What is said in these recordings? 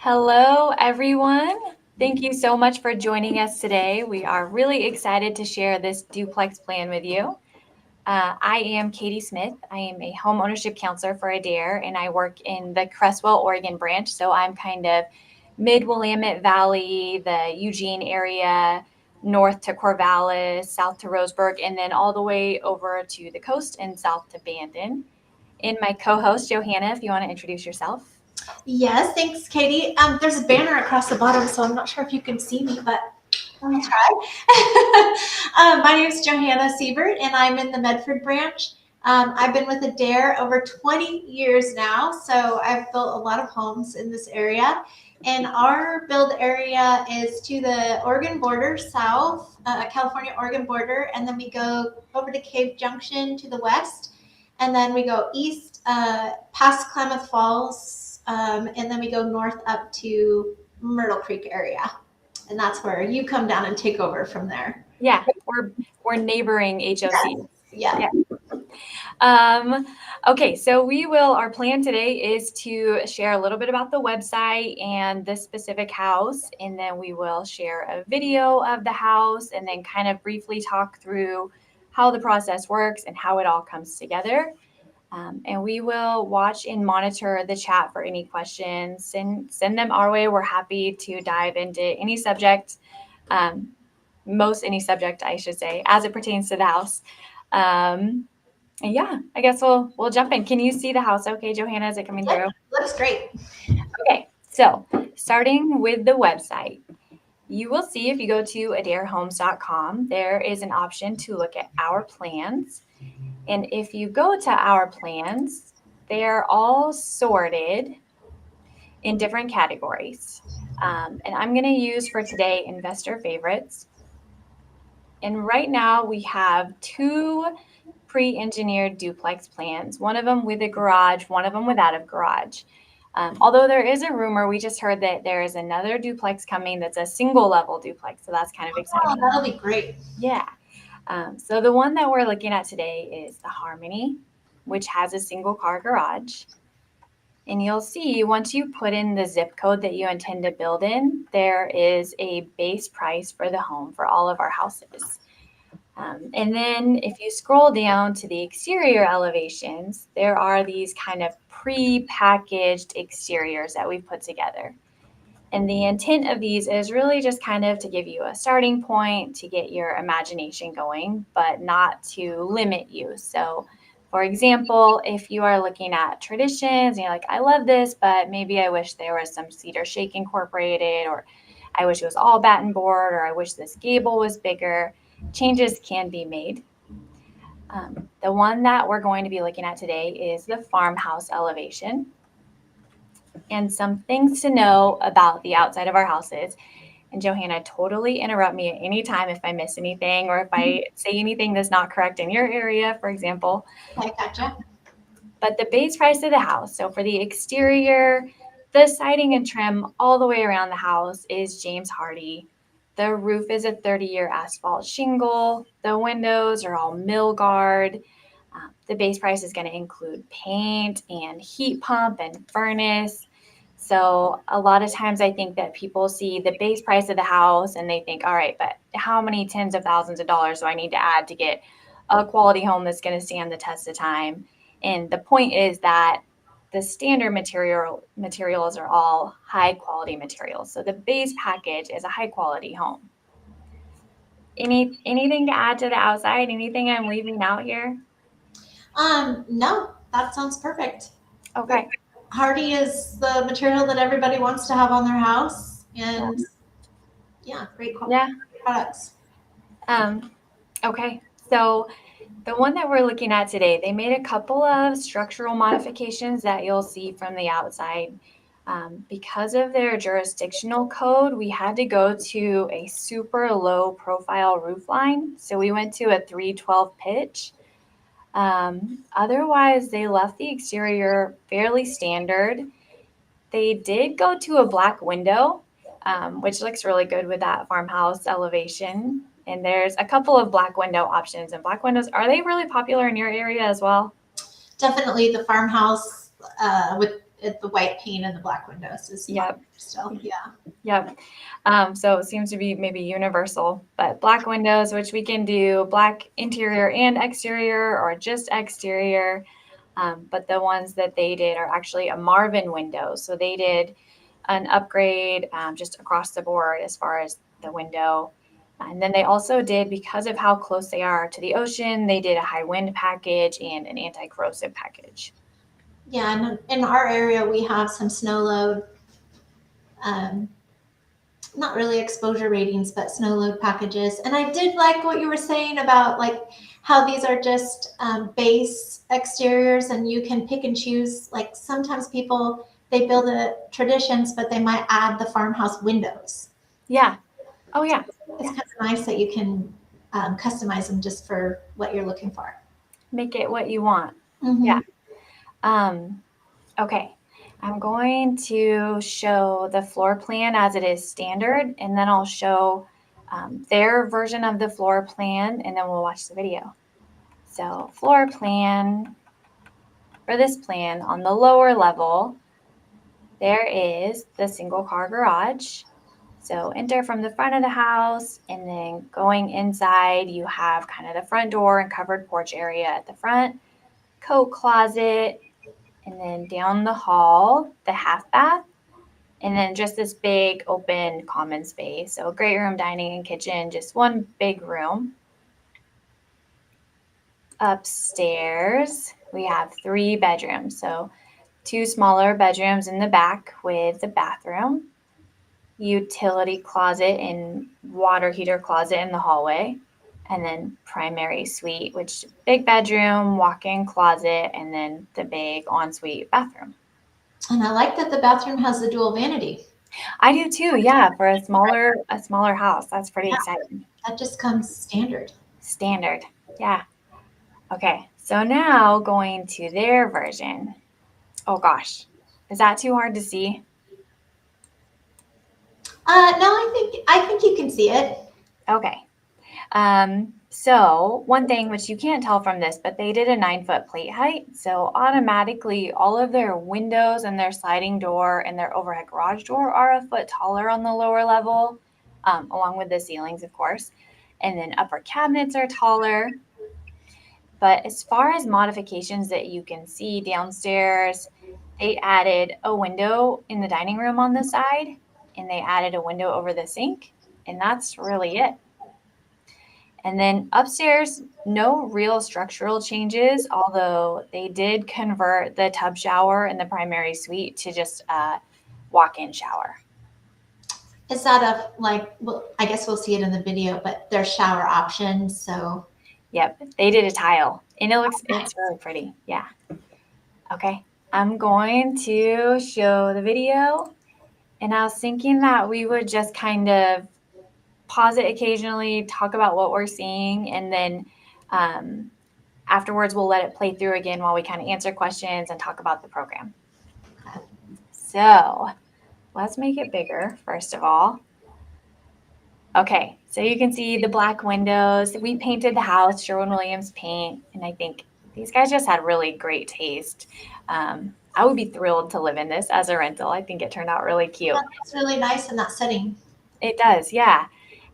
Hello, everyone. Thank you so much for joining us today. We are really excited to share this duplex plan with you. I am Katie Smith. I am a home ownership counselor for Adair, and I work in the Cresswell, Oregon branch. So I'm kind of mid-Willamette Valley, the Eugene area, north to Corvallis, south to Roseburg, and then all the way over to the coast and south to Bandon. And my co-host, Johanna, if you want to introduce yourself. Yes, thanks, Katie. There's a banner across the bottom, so I'm not sure if you can see me, but let me try. My name is Johanna Siebert, and I'm in the Medford branch. I've been with Adair over 20 years now, so I've built a lot of homes in this area. And our build area is to the Oregon border, south, California-Oregon border, and then we go over to Cave Junction to the west, and then we go east past Klamath Falls, and then we go north up to Myrtle Creek area. And that's where you come down and take over from there. Yeah, we're neighboring HOC. Yeah. Okay, so our plan today is to share a little bit about the website and this specific house, and then we will share a video of the house and then kind of briefly talk through how the process works and how it all comes together. And we will watch and monitor the chat for any questions. Send them our way. We're happy to dive into any subject, most any subject, I should say, as it pertains to the house. And yeah, I guess we'll jump in. Can you see the house okay, Johanna? Is it coming through? Looks great. Okay, so starting with the website, you will see if you go to adairhomes.com, there is an option to look at our plans. And if you go to our plans, they're all sorted in different categories. And I'm going to use for today investor favorites. And right now we have two pre-engineered duplex plans, one of them with a garage, one of them without a garage. Although there is a rumor, we just heard that there is another duplex coming that's a single level duplex. So that's kind of exciting. Oh, that'll be great. Yeah. So the one that we're looking at today is the Harmony, which has a single car garage. And you'll see once you put in the zip code that you intend to build in, there is a base price for the home for all of our houses. And then if you scroll down to the exterior elevations, there are these kind of pre-packaged exteriors that we've put together. And the intent of these is really just kind of to give you a starting point to get your imagination going, but not to limit you. So, for example, if you are looking at traditions and you're like, I love this, but maybe I wish there was some cedar shake incorporated, or I wish it was all batten board, or I wish this gable was bigger, changes can be made. The one that we're going to be looking at today is the farmhouse elevation. And some things to know about the outside of our houses. And Johanna, totally interrupt me at any time if I miss anything or if I say anything that's not correct in your area, for example. I gotcha. But the base price of the house, so for the exterior, the siding and trim all the way around the house is James Hardie. The roof is a 30-year asphalt shingle. The windows are all Milgard. The base price is going to include paint and heat pump and furnace. So a lot of times I think that people see the base price of the house and they think, all right, but how many tens of thousands of dollars do I need to add to get a quality home that's going to stand the test of time? And the point is that the standard materials are all high quality materials. So the base package is a high quality home. Anything to add to the outside? Anything I'm leaving out here? No, that sounds perfect. Okay. Hardy is the material that everybody wants to have on their house, and yeah, great products. Okay. So the one that we're looking at today, they made a couple of structural modifications that you'll see from the outside. Because of their jurisdictional code, we had to go to a super low profile roof line. So we went to a 312 pitch. Otherwise, they left the exterior fairly standard. They did go to a black window, which looks really good with that farmhouse elevation. And there's a couple of black window options. And black windows, are they really popular in your area as well? Definitely the farmhouse the white paint and the black windows is Yep. still, yeah. Yep. So it seems to be maybe universal, but black windows, which we can do black interior and exterior or just exterior. But the ones that they did are actually a Marvin window. So they did an upgrade just across the board as far as the window. And then they also did, because of how close they are to the ocean, they did a high wind package and an anti-corrosive package. Yeah, and in our area, we have some snow load, not really exposure ratings, but snow load packages. And I did like what you were saying about like how these are just base exteriors and you can pick and choose. Like sometimes people, they build traditions, but they might add the farmhouse windows. Yeah. Oh, yeah. It's kind of nice that you can customize them just for what you're looking for. Make it what you want. Mm-hmm. Yeah. Okay. I'm going to show the floor plan as it is standard, and then I'll show their version of the floor plan, and then we'll watch the video. So floor plan, for this plan, on the lower level, there is the single car garage. So enter from the front of the house, and then going inside, you have kind of the front door and covered porch area at the front, coat closet, and then down the hall, the half bath, and then just this big open common space. So great room, dining, and kitchen, just one big room. Upstairs, we have 3 bedrooms. So 2 smaller bedrooms in the back with the bathroom, utility closet and water heater closet in the hallway, and then primary suite, which big bedroom, walk-in closet, and then the big ensuite bathroom. And I like that the bathroom has the dual vanity. I do too, yeah, for a smaller house. That's pretty exciting. That just comes standard. Standard, yeah. Okay, so now going to their version. Oh gosh, is that too hard to see? No, I think you can see it. Okay. So one thing which you can't tell from this, but they did a 9-foot plate height. So automatically all of their windows and their sliding door and their overhead garage door are a foot taller on the lower level, along with the ceilings, of course. And then upper cabinets are taller. But as far as modifications that you can see downstairs, they added a window in the dining room on the side, and they added a window over the sink, and that's really it. And then upstairs, no real structural changes, although they did convert the tub shower in the primary suite to just a walk-in shower. Is that well, I guess we'll see it in the video, but there's shower options, so. Yep, they did a tile, and it's really pretty, yeah. Okay, I'm going to show the video, and I was thinking that we would just kind of pause it occasionally, talk about what we're seeing, and then afterwards we'll let it play through again while we kind of answer questions and talk about the program. So let's make it bigger, first of all. Okay, so you can see the black windows. We painted the house, Sherwin-Williams paint, and I think these guys just had really great taste. I would be thrilled to live in this as a rental. I think it turned out really cute. It's really nice in that setting. It does, yeah.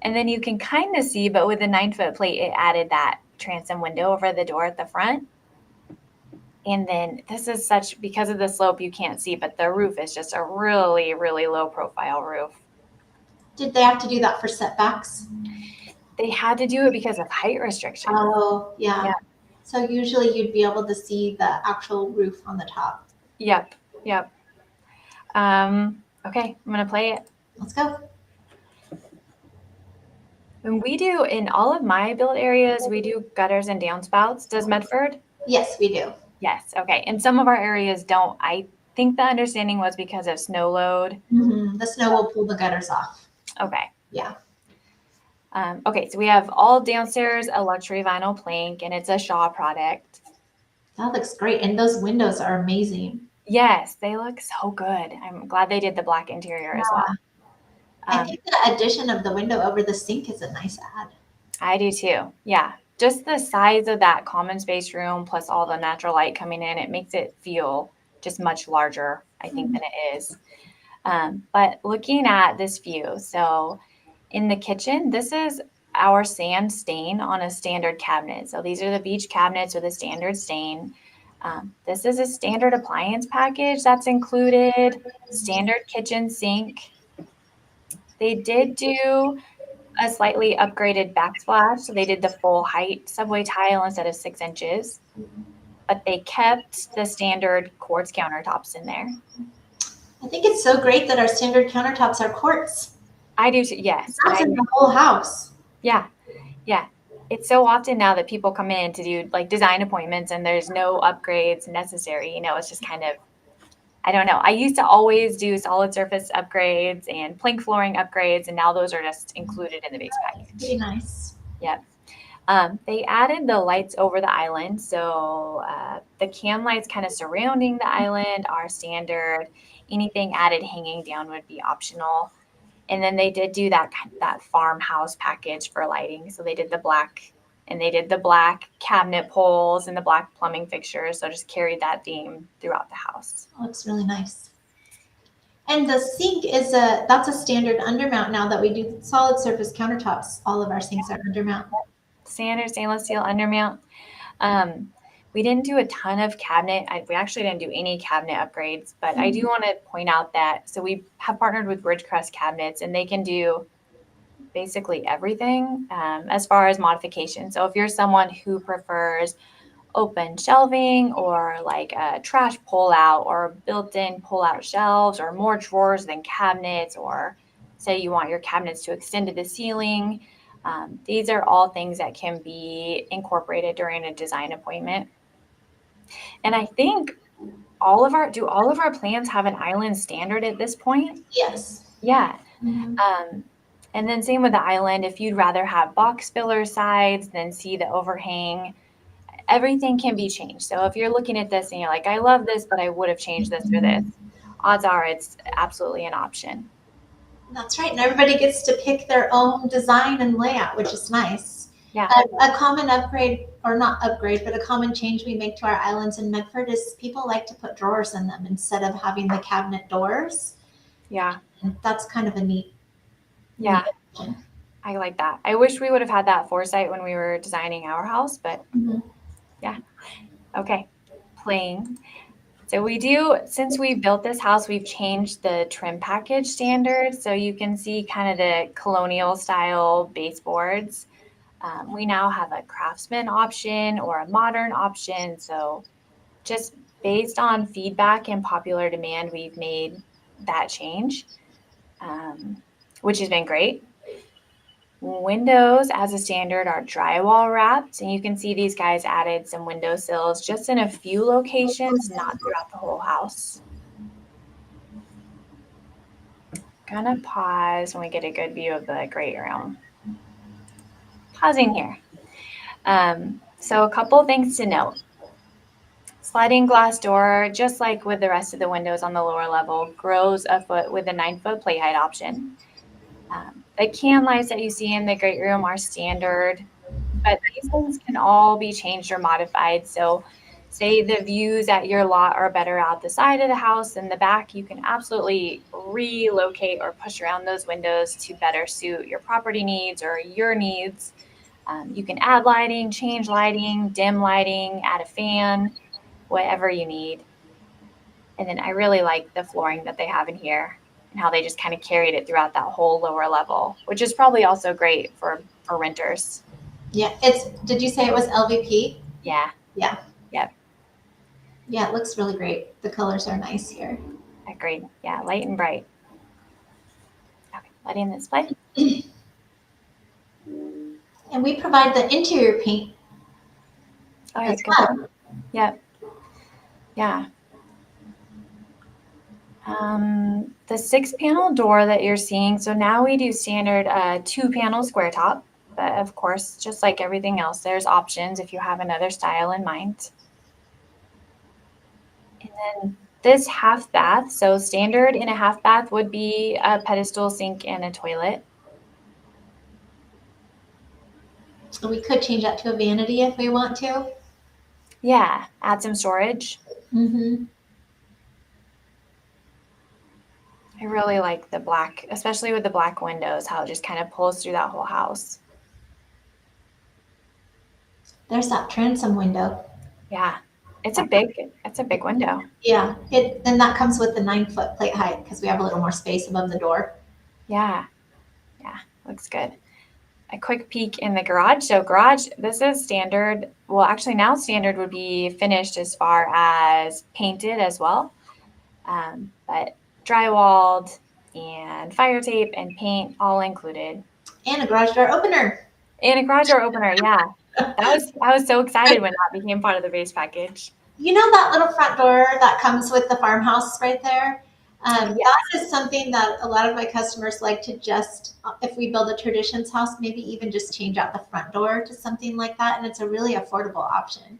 And then you can kind of see, but with the 9-foot plate, it added that transom window over the door at the front. And then this is because of the slope, you can't see, but the roof is just a really, really low profile roof. Did they have to do that for setbacks? They had to do it because of height restrictions. Oh, yeah. So usually you'd be able to see the actual roof on the top. Yep. Okay, I'm going to play it. Let's go. And we do, in all of my built areas, we do gutters and downspouts. Does Medford? Yes, we do. Yes. Okay. And some of our areas don't. I think the understanding was because of snow load. Mm-hmm. The snow will pull the gutters off. Okay. Yeah. Okay. So we have all downstairs a luxury vinyl plank, and it's a Shaw product. That looks great. And those windows are amazing. Yes, they look so good. I'm glad they did the black interior as well. I think the addition of the window over the sink is a nice add. I do too. Yeah. Just the size of that common space room plus all the natural light coming in, it makes it feel just much larger, I think, than it is. But looking at this view, so in the kitchen, this is our sand stain on a standard cabinet. So these are the beach cabinets with a standard stain. This is a standard appliance package that's included, standard kitchen sink. They did do a slightly upgraded backsplash. So they did the full height subway tile instead of 6 inches, but they kept the standard quartz countertops in there. I think it's so great that our standard countertops are quartz. I do too. Yes. That's in the whole house. Yeah. Yeah. It's so often now that people come in to do like design appointments and there's no upgrades necessary. It's just kind of, I don't know. I used to always do solid surface upgrades and plank flooring upgrades, and now those are just included in the base package. Pretty nice. Yep. They added the lights over the island. So the can lights kind of surrounding the island are standard. Anything added hanging down would be optional. And then they did do that farmhouse package for lighting. So they did the black cabinet poles and the black plumbing fixtures. So just carried that theme throughout the house. It looks really nice. And the sink that's a standard undermount now that we do solid surface countertops. All of our sinks are undermount. Standard stainless steel undermount. We didn't do a ton of cabinet. We actually didn't do any cabinet upgrades, but I do want to point out that, so we have partnered with Ridgecrest Cabinets, and they can do basically everything as far as modification. So if you're someone who prefers open shelving or like a trash pull-out or built-in pull-out shelves or more drawers than cabinets, or say you want your cabinets to extend to the ceiling, these are all things that can be incorporated during a design appointment. And I think all of our plans have an island standard at this point? Yes. Yeah. Mm-hmm. And then same with the island. If you'd rather have box filler sides than see the overhang, everything can be changed. So if you're looking at this and you're like, I love this, but I would have changed this for this, odds are it's absolutely an option. That's right. And everybody gets to pick their own design and layout, which is nice. Yeah. A common upgrade, or not upgrade, but a common change we make to our islands in Medford is people like to put drawers in them instead of having the cabinet doors. Yeah. And that's kind of a neat. Yeah. Neat. I like that. I wish we would have had that foresight when we were designing our house, but yeah. Okay. Playing. So since we built this house, we've changed the trim package standard. So you can see kind of the colonial style baseboards. We now have a craftsman option or a modern option. So just based on feedback and popular demand, we've made that change, which has been great. Windows as a standard are drywall wrapped, and you can see these guys added some window sills just in a few locations, not throughout the whole house. Gonna pause when we get a good view of the great room. Pausing here. So a couple things to note. Sliding glass door, just like with the rest of the windows on the lower level, grows a foot with a 9-foot plate height option. The can lights that you see in the great room are standard, but these things can all be changed or modified. So say the views at your lot are better out the side of the house than the back, you can absolutely relocate or push around those windows to better suit your property needs or your needs. You can add lighting, change lighting, dim lighting, add a fan, whatever you need. And then I really like the flooring that they have in here and how they just kind of carried it throughout that whole lower level, which is probably also great for renters. Yeah. Did you say it was LVP? Yeah. Yeah. Yep. Yeah, it looks really great. The colors are nice here. Agreed. Yeah, light and bright. Okay, letting this play. And we provide the interior paint. Oh, that's good. Yep. Yeah. The 6-panel door that you're seeing, so now we do standard 2-panel square top, but of course, just like everything else, there's options if you have another style in mind. And then this half bath, so standard in a half bath would be a pedestal sink and a toilet. We could change that to a vanity if we want to. Yeah, add some storage. Mm-hmm. I really like the black, especially with the black windows, how it just kind of pulls through that whole house. There's that transom window. Yeah, it's a big window. Yeah, and that comes with the 9 foot plate height because we have a little more space above the door. Yeah, looks good. A quick peek in the garage. So garage, this is standard. Well, actually now standard would be finished as far as painted as well. But drywalled and fire tape and paint all included. And a garage door opener. And a garage door opener, yeah. I was so excited when that became part of the base package. You know that little front door that comes with the farmhouse right there? Yes. That is something that a lot of my customers like to just, if we build a traditions house, maybe even just change out the front door to something like that. And it's a really affordable option.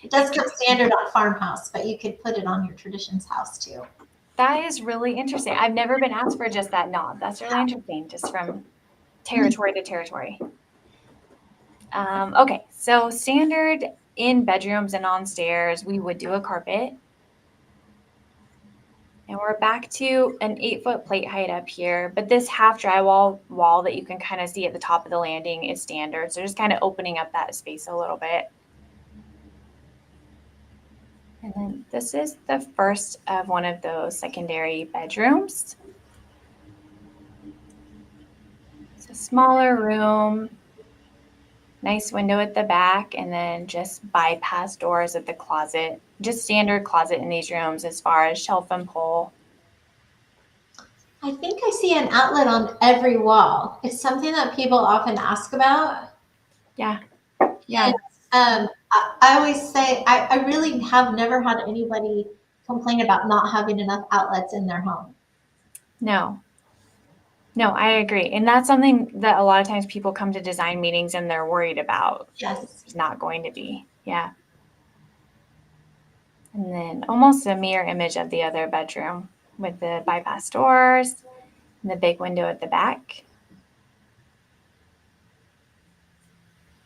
It does come standard on farmhouse, but you could put it on your traditions house too. That is really interesting. I've never been asked for just that knob. That's really interesting, just from territory to territory. Okay, so standard in bedrooms and on stairs, we would do a carpet. And we're back to an 8-foot plate height up here, but this half drywall wall that you can kind of see at the top of the landing is standard. So just kind of opening up that space a little bit. And then this is the first of one of those secondary bedrooms. It's a smaller room, nice window at the back, and then just bypass doors at the closet. Just standard closet in these rooms as far as shelf and pole. I think I see an outlet on every wall. It's something that people often ask about. Yeah. I always say I really have never had anybody complain about not having enough outlets in their home. No, I agree. And that's something that a lot of times people come to design meetings and they're worried about. Yes. It's not going to be. Yeah. And then almost a mirror image of the other bedroom with the bypass doors and the big window at the back.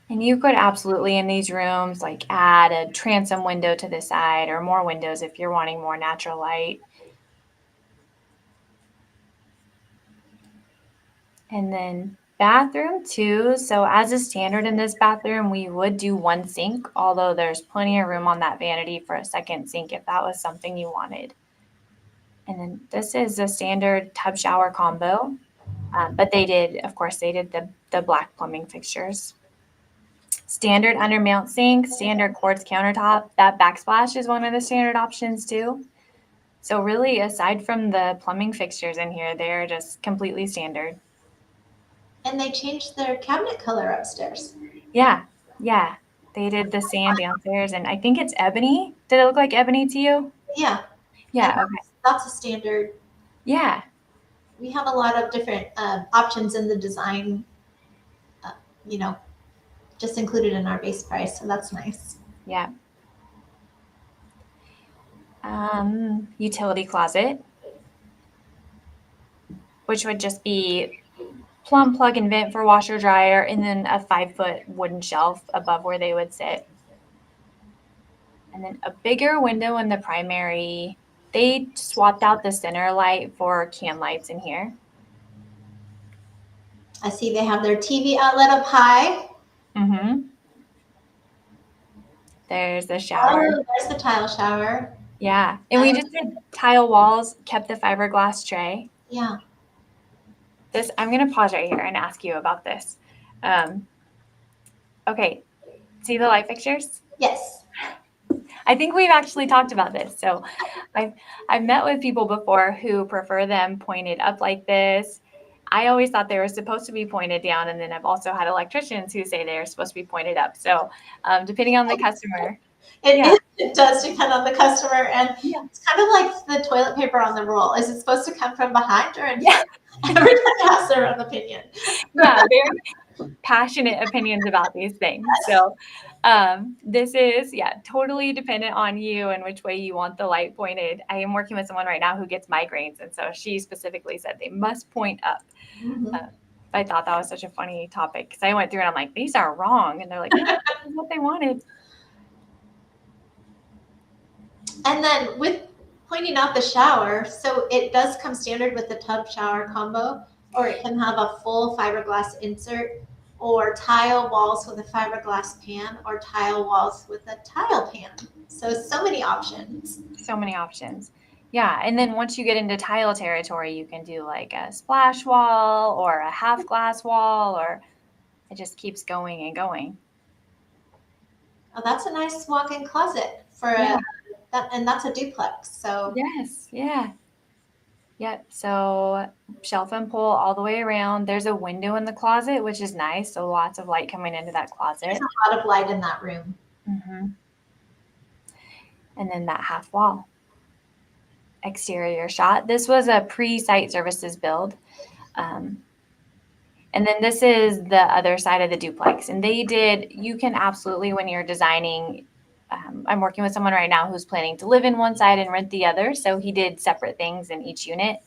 And you could absolutely in these rooms like add a transom window to the side or more windows if you're wanting more natural light. And then bathroom too. So as a standard in this bathroom, we would do one sink, although there's plenty of room on that vanity for a second sink if that was something you wanted. And then this is a standard tub shower combo. But they did the black plumbing fixtures. Standard undermount sink, standard quartz countertop. That backsplash is one of the standard options too. So really, aside from the plumbing fixtures in here, they're just completely standard. And they changed their cabinet color upstairs. Yeah. They did the sand downstairs, and I think it's ebony. Did it look like ebony to you? Yeah. Yeah. Okay. That's a standard. Yeah. We have a lot of different options in the design, just included in our base price. So that's nice. Yeah. Utility closet, which would just be plumb plug and vent for washer dryer, and then a 5-foot wooden shelf above where they would sit. And then a bigger window in the primary. They swapped out the center light for can lights in here. I see they have their TV outlet up high. Mm-hmm. There's the shower. Oh, there's the tile shower. Yeah. And we just did tile walls, kept the fiberglass tray. Yeah. I'm going to pause right here and ask you about this. Okay. See the light fixtures? Yes. I think we've actually talked about this. So I've met with people before who prefer them pointed up like this. I always thought they were supposed to be pointed down. And then I've also had electricians who say they're supposed to be pointed up. So depending on the customer. It does depend on the customer. And it's kind of like the toilet paper on the roll. Is it supposed to come from behind or in front? Everybody has their own opinion. Yeah, very passionate opinions about these things. So this is, totally dependent on you and which way you want the light pointed. I am working with someone right now who gets migraines. And so she specifically said they must point up. Mm-hmm. I thought that was such a funny topic because I went through and I'm like, these are wrong. And they're like, no, this is what they wanted. And then with pointing out the shower, so it does come standard with the tub shower combo, or it can have a full fiberglass insert, or tile walls with a fiberglass pan, or tile walls with a tile pan. So many options. So many options. Yeah. And then once you get into tile territory, you can do like a splash wall or a half glass wall, or it just keeps going and going. Oh, that's a nice walk-in closet for Yeah. and that's a duplex. So Yes. Yeah. Yep. So shelf and pull all the way around. There's a window in the closet, which is nice. So lots of light coming into that there's closet. a lot of light in that room. Hmm. And then that half wall. Exterior shot. This was a pre-site services build. Um, and then this is the other side of the duplex. And you can absolutely, when you're designing, I'm working with someone right now who's planning to live in one side and rent the other. So he did separate things in each unit.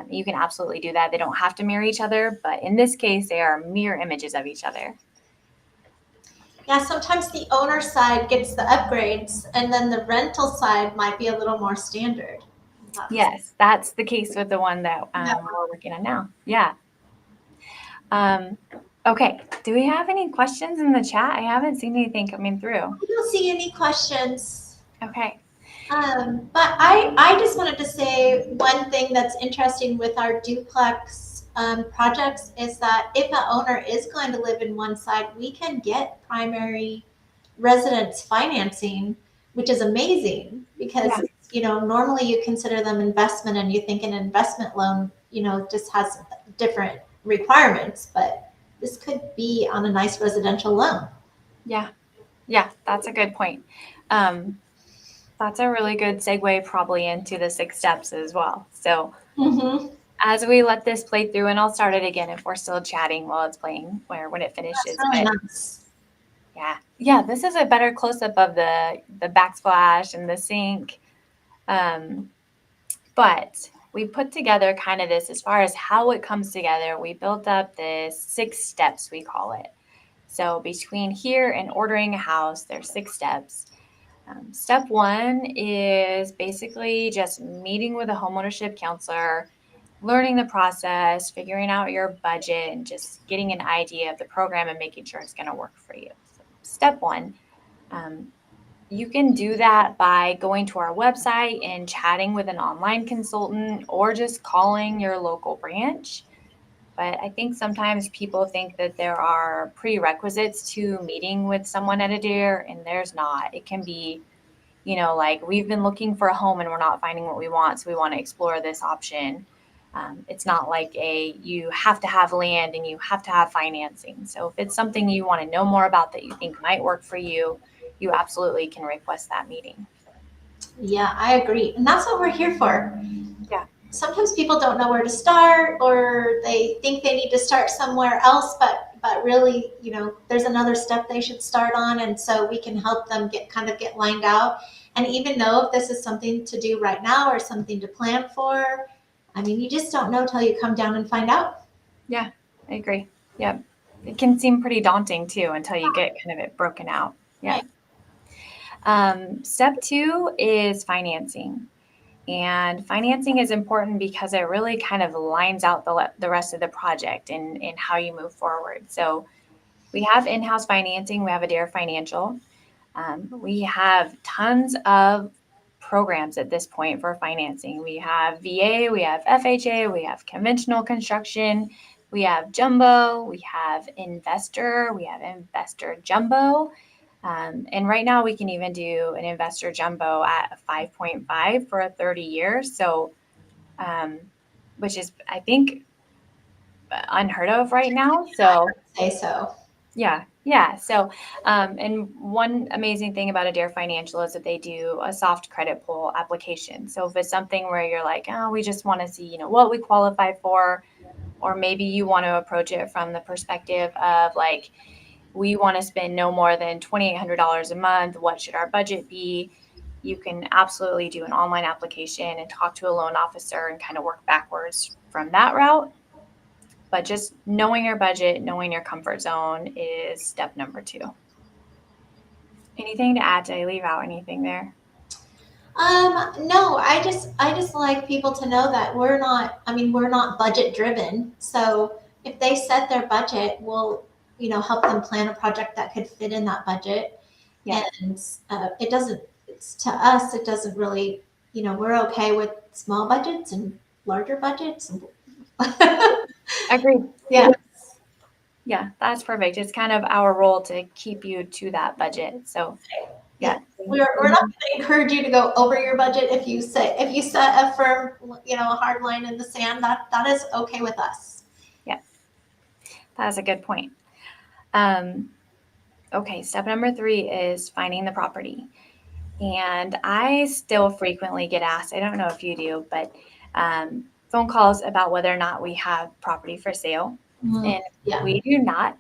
You can absolutely do that. They don't have to mirror each other, but in this case, they are mirror images of each other. Yeah, sometimes the owner side gets the upgrades, and then the rental side might be a little more standard. Yes, that's the case with the one that Yeah. we're working on now. Yeah. Okay. Do we have any questions in the chat? I haven't seen anything coming through. I don't see any questions. Okay. But I just wanted to say one thing that's interesting with our duplex projects is that if an owner is going to live in one side, we can get primary residence financing, which is amazing because normally you consider them investment and you think an investment loan just has different requirements, but this could be on a nice residential loan. Yeah, that's a good point. That's a really good segue probably into the 6 steps as well. So as we let this play through, and I'll start it again if we're still chatting while it's playing, when it finishes. That's really nice. Yeah, this is a better close-up of the backsplash and the sink. But we put together kind of this as far as how it comes together. We built up this 6 steps, we call it. So between here and ordering a house, there's 6 steps. Step 1 is basically just meeting with a homeownership counselor, learning the process, figuring out your budget, and just getting an idea of the program and making sure it's going to work for you. So step 1, you can do that by going to our website and chatting with an online consultant or just calling your local branch. But I think sometimes people think that there are prerequisites to meeting with someone at Adair, and there's not. It can be, like we've been looking for a home and we're not finding what we want, so we want to explore this option. It's not like you have to have land and you have to have financing. So if it's something you want to know more about that you think might work for you, you absolutely can request that meeting. Yeah, I agree. And that's what we're here for. Yeah. Sometimes people don't know where to start, or they think they need to start somewhere else, but really, there's another step they should start on. And so we can help them get lined out and even know if this is something to do right now or something to plan for. I mean, you just don't know till you come down and find out. Yeah, I agree. Yep. It can seem pretty daunting too until you get kind of it broken out. Yeah. Step 2 is financing. And financing is important because it really kind of lines out the rest of the project and how you move forward. So we have in-house financing. We have Adair Financial. We have tons of programs at this point for financing. We have VA, we have FHA, we have conventional construction, we have jumbo, we have investor jumbo. And right now we can even do an investor jumbo at 5.5 for a 30 years. So, which is, I think, unheard of right now. So I would say so. Yeah. So, and one amazing thing about Adair Financial is that they do a soft credit pull application. So if it's something where you're like, oh, we just want to see, what we qualify for, or maybe you want to approach it from the perspective of like, we want to spend no more than $2,800 a month. What should our budget be? You can absolutely do an online application and talk to a loan officer and kind of work backwards from that route. But just knowing your budget, knowing your comfort zone is step number 2. Anything to add? Did I leave out anything there? No, I just like people to know that we're not budget driven. So if they set their budget, we'll, help them plan a project that could fit in that budget. Yeah. And it doesn't, it's to us, it doesn't really, we're okay with small budgets and larger budgets. Agreed. Yeah. Yeah, that's perfect. It's kind of our role to keep you to that budget. So yeah. We're not going to encourage you to go over your budget if you set a firm, a hard line in the sand. That is okay with us. Yeah, that's a good point. Okay, step number 3 is finding the property. And I still frequently get asked, I don't know if you do, but phone calls about whether or not we have property for sale. And Yeah. we do not,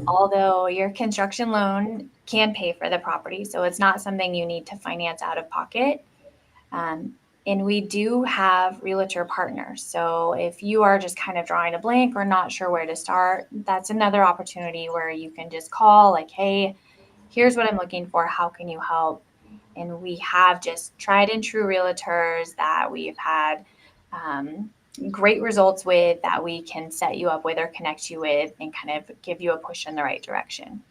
although your construction loan can pay for the property. So it's not something you need to finance out of pocket. And we do have realtor partners. So if you are just kind of drawing a blank or not sure where to start, that's another opportunity where you can just call like, hey, here's what I'm looking for. How can you help? And we have just tried and true realtors that we've had great results with, that we can set you up with or connect you with and kind of give you a push in the right direction.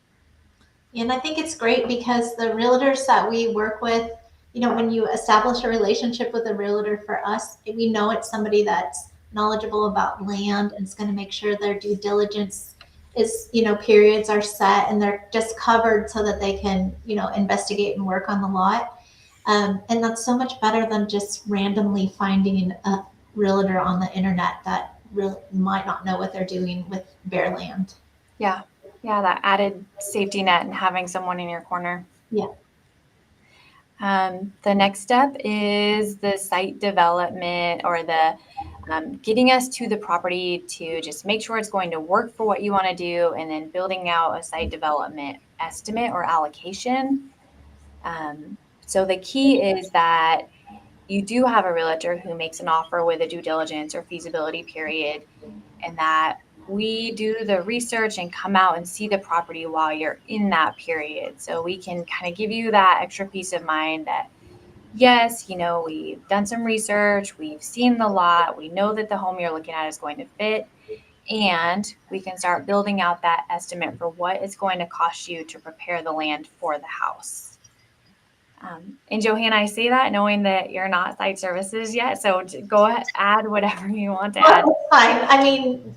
And I think it's great because the realtors that we work with, when you establish a relationship with a realtor, for us, we know it's somebody that's knowledgeable about land and is going to make sure their due diligence is, periods are set and they're just covered so that they can, investigate and work on the lot. And that's so much better than just randomly finding a realtor on the internet that really might not know what they're doing with bare land. Yeah. Yeah, that added safety net and having someone in your corner. Yeah. The next step is the site development, or the getting us to the property to just make sure it's going to work for what you want to do, and then building out a site development estimate or allocation. So the key is that you do have a realtor who makes an offer with a due diligence or feasibility period, and that we do the research and come out and see the property while you're in that period. So we can kind of give you that extra peace of mind that, yes, we've done some research, we've seen the lot, we know that the home you're looking at is going to fit, and we can start building out that estimate for what it's going to cost you to prepare the land for the house. And Johanna, I say that knowing that you're not site services yet, so go ahead, add whatever you want to add. Well, fine. I mean,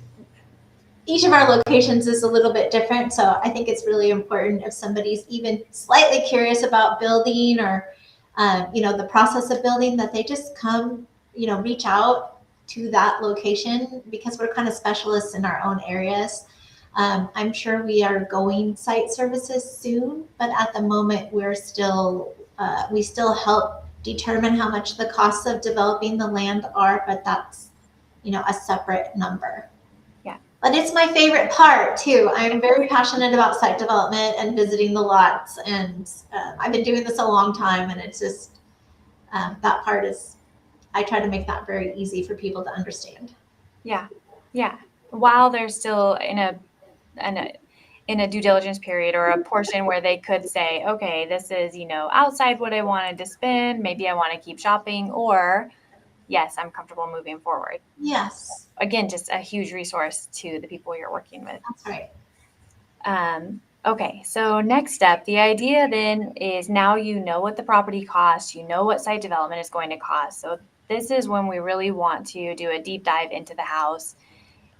each of our locations is a little bit different, so I think it's really important if somebody's even slightly curious about building or, the process of building, that they just come, reach out to that location, because we're kind of specialists in our own areas. I'm sure we are going site services soon, but at the moment we still help determine how much the costs of developing the land are, but that's, a separate number. Yeah. But it's my favorite part too. I'm very passionate about site development and visiting the lots, and I've been doing this a long time, and it's just that part is, I try to make that very easy for people to understand. Yeah. While they're still in a due diligence period, or a portion where they could say, okay, this is, outside what I wanted to spend. Maybe I want to keep shopping, or yes, I'm comfortable moving forward. Yes. Again, just a huge resource to the people you're working with. That's right. Okay, so next step, the idea then is, now you know what the property costs, you know what site development is going to cost. So this is when we really want to do a deep dive into the house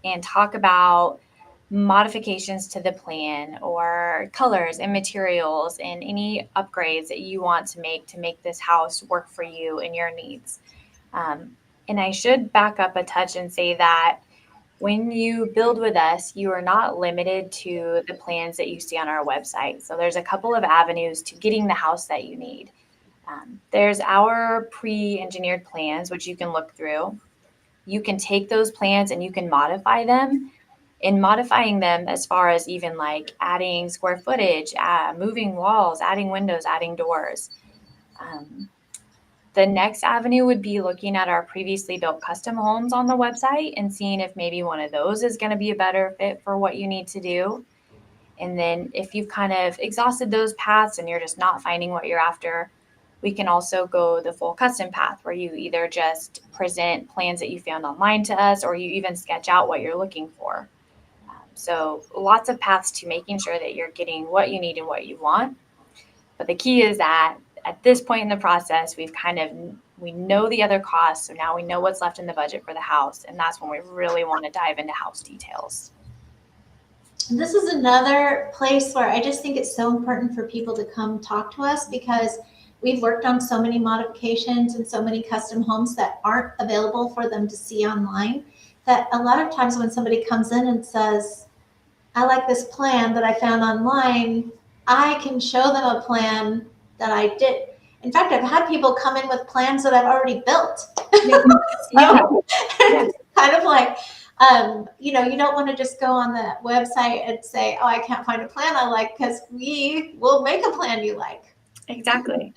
and talk about modifications to the plan, or colors and materials and any upgrades that you want to make this house work for you and your needs. And I should back up a touch and say that when you build with us, you are not limited to the plans that you see on our website. So there's a couple of avenues to getting the house that you need. There's our pre-engineered plans, which you can look through. You can take those plans and you can modify them. In modifying them, as far as even like adding square footage, moving walls, adding windows, adding doors. The next avenue would be looking at our previously built custom homes on the website and seeing if maybe one of those is going to be a better fit for what you need to do. And then if you've kind of exhausted those paths and you're just not finding what you're after, We can also go the full custom path where you either just present plans that you found online to us, or you even sketch out what you're looking for. So lots of paths to making sure that you're getting what you need and what you want. But the key is that at this point in the process, we know the other costs. So now we know what's left in the budget for the house. And that's when we really want to dive into house details. This is another place where I just think it's so important for people to come talk to us, because we've worked on so many modifications and so many custom homes that aren't available for them to see online, that a lot of times when somebody comes in and says, I like this plan that I found online, I can show them a plan that I did. In fact, I've had people come in with plans that I've already built. Yeah. It's kind of like, you don't want to just go on the website and say, oh, I can't find a plan I like, because we will make a plan you like. Exactly.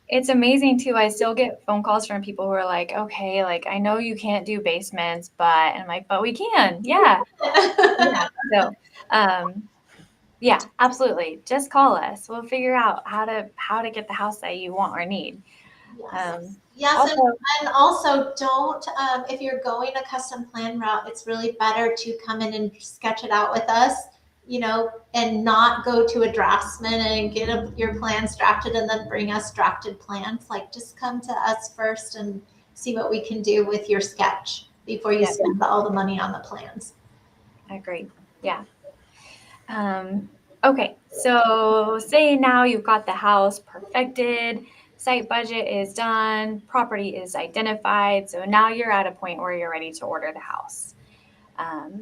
It's amazing too. I still get phone calls from people who are like, okay, like I know you can't do basements, but, and I'm like, but we can. Yeah. Yeah. So, yeah, absolutely. Just call us. We'll figure out how to get the house that you want or need. Yes, Also, and also don't, if you're going a custom plan route, it's really better to come in and sketch it out with us, and not go to a draftsman and get your plans drafted and then bring us drafted plans. Like, just come to us first and see what we can do with your sketch before you spend all the money on the plans. I agree. Yeah. Okay, so say now you've got the house perfected, site budget is done, property is identified. So now you're at a point where you're ready to order the house.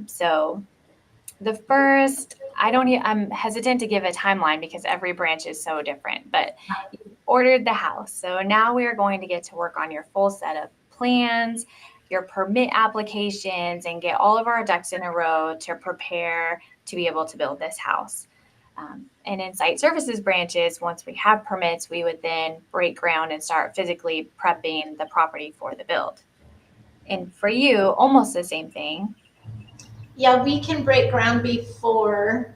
So the first, I'm hesitant to give a timeline because every branch is so different, but you ordered the house. So now we are going to get to work on your full set of plans, your permit applications, and get all of our ducks in a row to prepare to be able to build this house. And in site services branches, once we have permits, we would then break ground and start physically prepping the property for the build. And for you, almost the same thing. Yeah, we can break ground before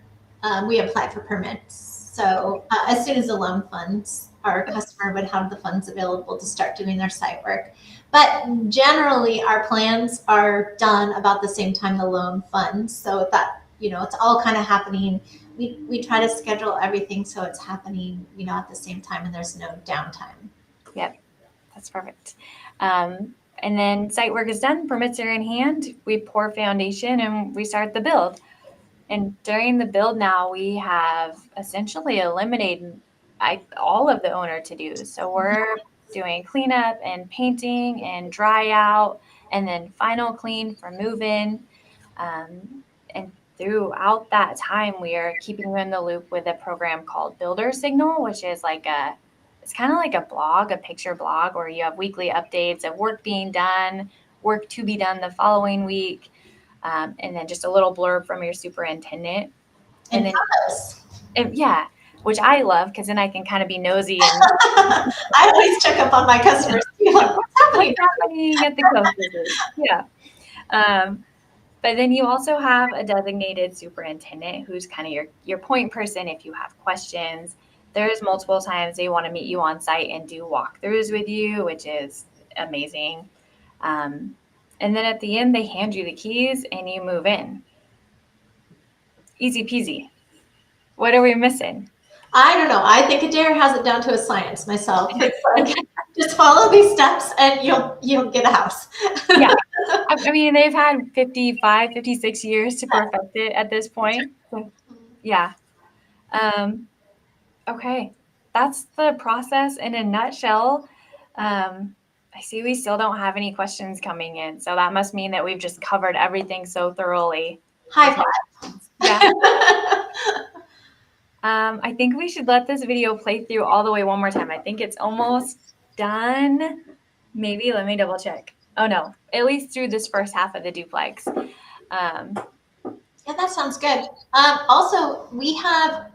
we apply for permits. So as soon as the loan funds, our customer would have the funds available to start doing their site work. But generally, our plans are done about the same time the loan funds. So that, it's all kind of happening. We try to schedule everything so it's happening, at the same time, and there's no downtime. Yep, that's perfect. And then site work is done, permits are in hand, we pour foundation and we start the build. And during the build now, we have essentially eliminated all of the owner to-dos. So we're doing cleanup and painting and dry out, and then final clean for move-in. And throughout that time, we are keeping you in the loop with a program called Builder Signal, which is it's kind of like a blog, a picture blog, where you have weekly updates of work being done, work to be done the following week, and then just a little blurb from your superintendent. And then photos. Yeah, which I love, because then I can kind of be nosy. And I always check up on my customers. What's happening at the coaches? Yeah. But then you also have a designated superintendent who's kind of your point person if you have questions. There's multiple times they want to meet you on site and do walkthroughs with you, which is amazing. And then at the end, they hand you the keys and you move in. Easy peasy. What are we missing? I don't know. I think Adair has it down to a science myself. It's like, just follow these steps and you'll get a house. Yeah. I mean, they've had 55, 56 years to perfect it at this point. So, yeah. Okay. That's the process in a nutshell. I see we still don't have any questions coming in. So that must mean that we've just covered everything so thoroughly. High five. Yeah. I think we should let this video play through all the way one more time. I think it's almost done. Maybe, let me double check. Oh no, at least through this first half of the duplex. Yeah, that sounds good. Also, we have,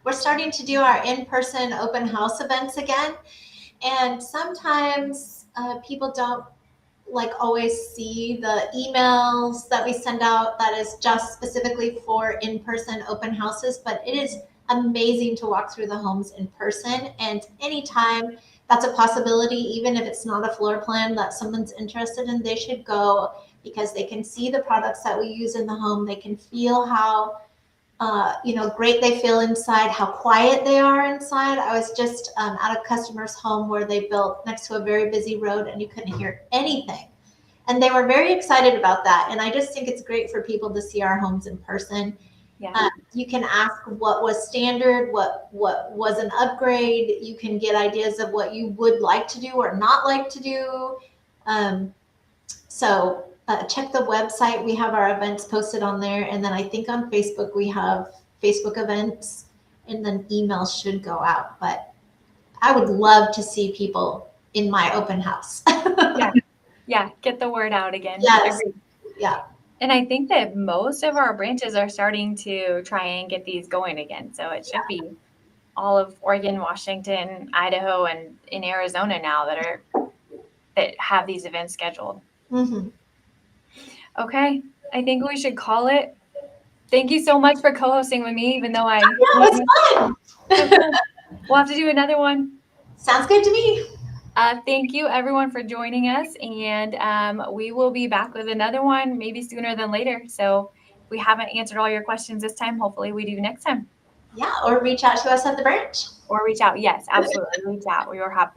we're starting to do our in-person open house events again. And sometimes people don't always see the emails that we send out that is just specifically for in-person open houses, but it is amazing to walk through the homes in person. And anytime that's a possibility. Even if it's not a floor plan that someone's interested in, they should go because they can see the products that we use in the home. They can feel how great they feel inside, how quiet they are inside. I was just at a customer's home where they built next to a very busy road and you couldn't hear anything. And they were very excited about that. And I just think it's great for people to see our homes in person. Yeah. You can ask what was standard, what was an upgrade. You can get ideas of what you would like to do or not like to do. So check the website. We have our events posted on there. And then I think on Facebook, we have Facebook events, and then emails should go out. But I would love to see people in my open house. Yeah. Get the word out again. Yes. Yeah. And I think that most of our branches are starting to try and get these going again. So it should be all of Oregon, Washington, Idaho, and in Arizona now that have these events scheduled. Mm-hmm. Okay. I think we should call it. Thank you so much for co-hosting with me, even though It was fun. We'll have to do another one. Sounds good to me. Thank you, everyone, for joining us. And we will be back with another one, maybe sooner than later. So if we haven't answered all your questions this time, hopefully we do next time. Yeah, or reach out to us at the branch. Or reach out. Yes, absolutely. Reach out. We are happy.